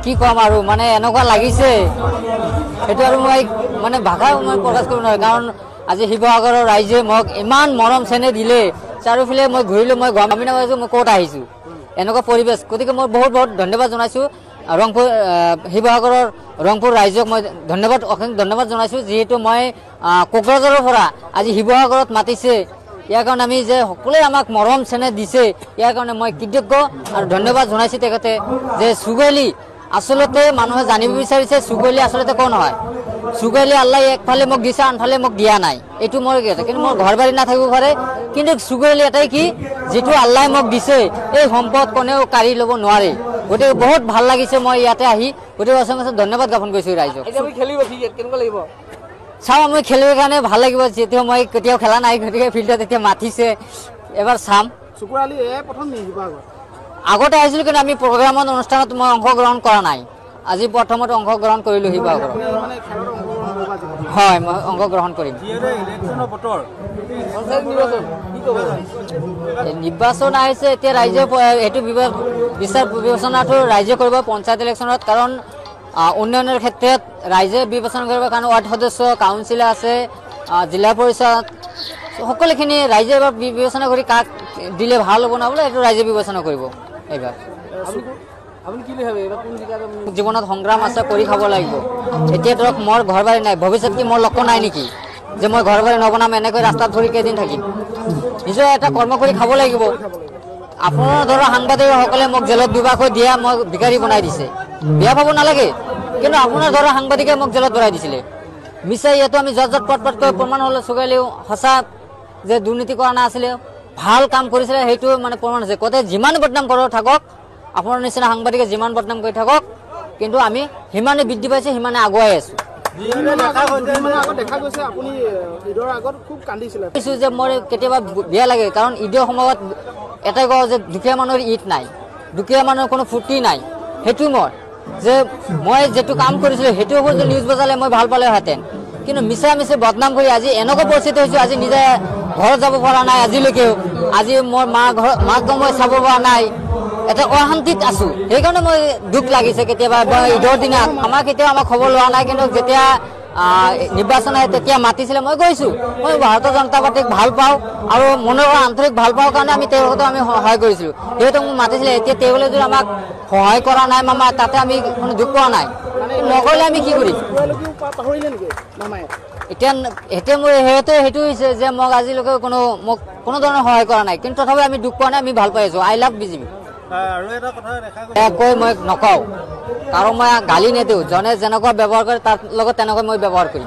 কি কম আৰু মানে এনেকুৱা লাগিছে সেইটো আৰু মই মানে ভাষা মই প্ৰকাশ কৰিব নোৱাৰো কাৰণ আজি শিৱসাগৰৰ ৰাইজে মোক ইমান মৰম চেনেহ দিলে চাৰিওফালে মই ঘূৰিলো মই গম নাপাইছো মই ক'ত আহিছো এনেকুৱা পৰিবেশ গতিকে মই বহুত বহুত ধন্যবাদ জনাইছো ৰংপুৰ শিৱসাগৰৰ ৰংপুৰ ৰাইজক মই অশেষ ধন্যবাদ জনাইছো যিহেতু মই কোকৰাঝাৰৰ পৰা আজি শিৱসাগৰত মাতিছে ইয়াৰ কাৰণে আমি যে সকলোৱে আমাক মৰম চেনেহ দিছে ইয়াৰ কাৰণে মই কৃতজ্ঞ আৰু ধন্যবাদ জনাইছো তেখেতে যে সুগৈলি আসলতে মানুহে জানিব বিচাৰিছে সুগৈলি আসলতে কোন হয় সুগৈলি আল্লাহ একফালে মোক দিছে আনফালে মোক দিয়া নাই এইটো মোৰ কিন্তু মোৰ ঘৰ বাৰী নাথাকিব পাৰে কিন্তু সুগৈলি এটাই কি যেটো আল্লাহ মোক দিছে এই সম্পদ কোনেও কাঢ়ি ল'ব নোৱাৰে গতিকে বহুত ভাল লাগিছে মই ইয়াতে আহি গতিকে অসংখ্য ধন্যবাদ জ্ঞাপন কৰিছো ৰাইজক খেলিব কি কেনেকুৱা লাগিব চাওঁ মই খেলিবৰ কাৰণে ভাল লাগিব যেতিয়া মই কেতিয়াও খেলা নাই গতিকে ফিল্ডত এতিয়া মাতিছে এবাৰ চাম শুকুৰালি প্ৰথম শিৱসাগৰ আগতে আহিছিলো কিন্তু আমি প্ৰগ্ৰামত অনুষ্ঠানত মই অংশগ্ৰহণ কৰা নাই আজি প্ৰথমতে অংশগ্ৰহণ কৰিলো শিৱসাগৰত হয় মই অংশগ্ৰহণ কৰিম নিৰ্বাচন আহিছে এতিয়া ৰাইজে সেইটো বিচাৰ বিবেচনাটো ৰাইজে কৰিব পঞ্চায়ত ইলেকশ্যনত কাৰণ উন্নয়নৰ ক্ষেত্ৰত ৰাইজে বিবেচনা কৰিব কাৰণ ৱাৰ্ড সদস্য কাউন্সিলৰ আছে জিলা পৰিষদ সকলোখিনি ৰাইজে এবাৰ বিবেচনা কৰি কাক দিলে ভাল হ'ব না বোলে এইটো ৰাইজে বিবেচনা কৰিব এইবাৰ জীৱনত সংগ্ৰাম আছে কৰি খাব লাগিব এতিয়া ধৰক মোৰ ঘৰ বাৰী নাই ভৱিষ্যত কি মোৰ লক্ষ্য নাই নেকি যে মই ঘৰ বাৰী নবনাম এনেকৈ ৰাস্তাত ধৰি কেইদিন থাকিম নিজৰ এটা কৰ্ম কৰি খাব লাগিব আপোনাৰ ধৰক সাংবাদিকসকলে মোক জেলত দুবাৰকৈ দিয়া মই ভিকাৰী বনাই দিছে বেয়া পাব নালাগে কিন্তু আপোনাৰ ধৰক সাংবাদিকে মোক জেলত ভৰাই দিছিলে মিছাই ইয়াতো আমি যত পটকৈ প্ৰমাণ হ'লে চুগাইলেও সঁচা যে দুৰ্নীতি কৰা নাছিলে ভাল কাম কৰিছিলে সেইটো মানে প্ৰমাণ হৈছে কতে যিমান বদনাম কৰক থাকক আপোনাৰ নিচিনা সাংবাদিকে যিমান বদনাম কৰি থাকক কিন্তু আমি সিমানে বৃদ্ধি পাইছে সিমানে আগুৱাই আছো যে মোৰ কেতিয়াবা বেয়া লাগে কাৰণ ঈদৰ সময়ত এটাই কওঁ যে দুখীয়া মানুহৰ ঈদ নাই দুখীয়া মানুহৰ কোনো ফূৰ্তি নাই সেইটো মোৰ যে মই যেটো কাম কৰিছিলো সেইটো ওপৰত যে নিউজ বজালে মই ভাল পালেহেঁতেন কিন্তু মিছা মিছা বদনাম কৰি আজি এনেকুৱা পৰিস্থিতি হৈছে আজি নিজে ঘৰত যাব পৰা নাই আজিলৈকেও আজি মোৰ মাক মই চাব পৰা নাই এটা অশান্তিত আছো সেইকাৰণে মই দুখ লাগিছে কেতিয়াবা ঈদৰ দিনা আমাক খবৰ লোৱা নাই কিন্তু যেতিয়া নিৰ্বাচন আহে তেতিয়া মাতিছিলে মই গৈছো মই ভাৰতীয় জনতা পাৰ্টিক ভাল পাওঁ আৰু মনৰ আন্তৰিক ভাল পাওঁ কাৰণে আমি তেওঁলোকক আমি সহায় কৰিছিলো যিহেতু মোক মাতিছিলে এতিয়া তেওঁলোকে যদি আমাক সহায় কৰা নাই মামা তাতে আমি কোনো দুখ পোৱা নাই নকৰিলে আমি কি কৰিম এতিয়া মোৰ সেইটো হৈছে যে মোক আজিলৈকে মোক কোনো ধৰণৰ সহায় কৰা নাই কিন্তু তথাপি আমি দুখ পোৱা নাই আমি ভাল পাই আছো আই লাভ বিজেপি কৈ মই নকওঁ কাৰণ মই গালি নিদিওঁ জনে যেনেকুৱা ব্যৱহাৰ কৰে তাৰ লগত তেনেকৈ মই ব্যৱহাৰ কৰিম